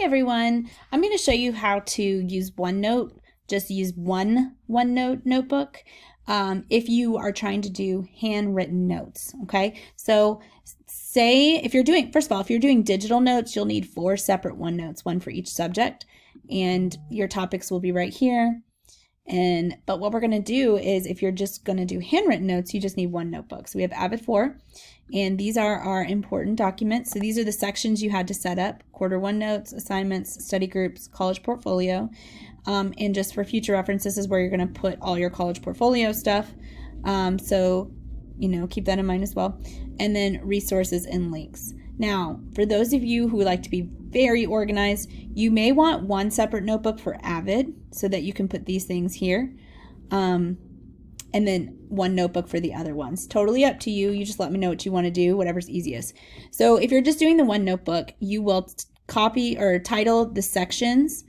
everyone. I'm going to show you how to use OneNote. Just use one OneNote notebook if you are trying to do handwritten notes, okay? So say if you're doing, first of all, if you're doing digital notes, you'll need 4 separate OneNotes, one for each subject, and your topics will be right here. But what we're going to do is if you're just going to do handwritten notes, you just need one notebook. So we have Avid 4, and these are our important documents. So these are the sections you had to set up: quarter 1 notes, assignments, study groups, college portfolio. And just for future reference, this is where you're going to put all your college portfolio stuff. So, keep that in mind as well. And then resources and links. Now, for those of you who like to be very organized, you may want one separate notebook for Avid so that you can put these things here. And then one notebook for the other ones. Totally up to you. You just let me know what you want to do, whatever's easiest. So if you're just doing the one notebook, you will copy or title the sections.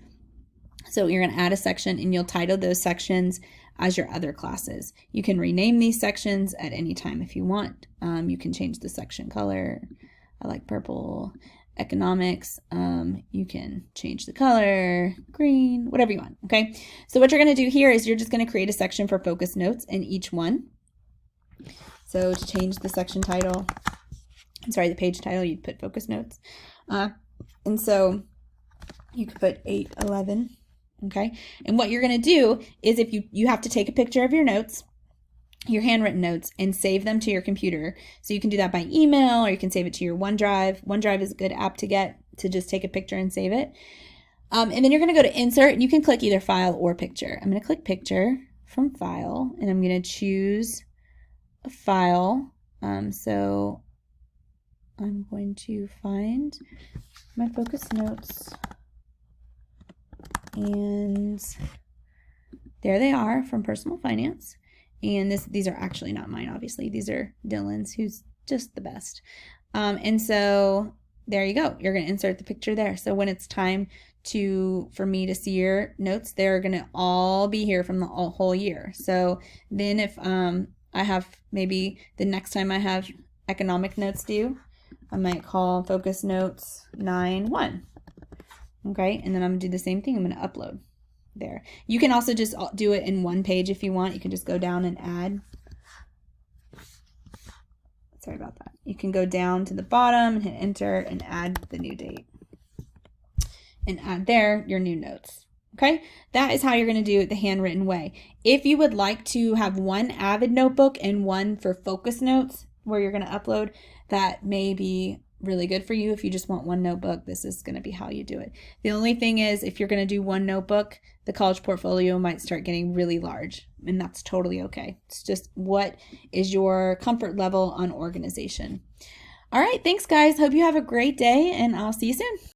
So you're going to add a section and you'll title those sections as your other classes. You can rename these sections at any time if you want. You can change the section color. I like purple. Economics, you can change the color, green, whatever you want, okay? So what you're going to do here is you're just going to create a section for focus notes in each one. So to change the section title, the page title, you'd put focus notes. And so you could put 811, okay? And what you're going to do is if you have to take a picture of your notes, your handwritten notes, and save them to your computer. So you can do that by email or you can save it to your OneDrive. OneDrive is a good app to get to just take a picture and save it. And then you're going to go to insert and you can click either file or picture. I'm going to click picture from file and I'm going to choose a file. So I'm going to find my focus notes and there they are from personal finance. And these are actually not mine, obviously. These are Dylan's, who's just the best. And so there you go. You're going to insert the picture there. So when it's time for me to see your notes, they're going to all be here from the whole year. So then if I have maybe the next time I have economic notes due, I might call focus notes 9-1. Okay, and then I'm going to do the same thing. I'm going to upload. There. You can also just do it in one page if you want. You can just go down and add. Sorry about that. You can go down to the bottom and hit enter and add the new date. And add there your new notes. Okay? That is how you're going to do it the handwritten way. If you would like to have one Avid notebook and one for focus notes where you're going to upload, that may be really good for you. If you just want one notebook, this is going to be how you do it. The only thing is if you're going to do one notebook, the college portfolio might start getting really large, and that's totally okay. It's just what is your comfort level on organization. All right, thanks guys. Hope you have a great day, and I'll see you soon.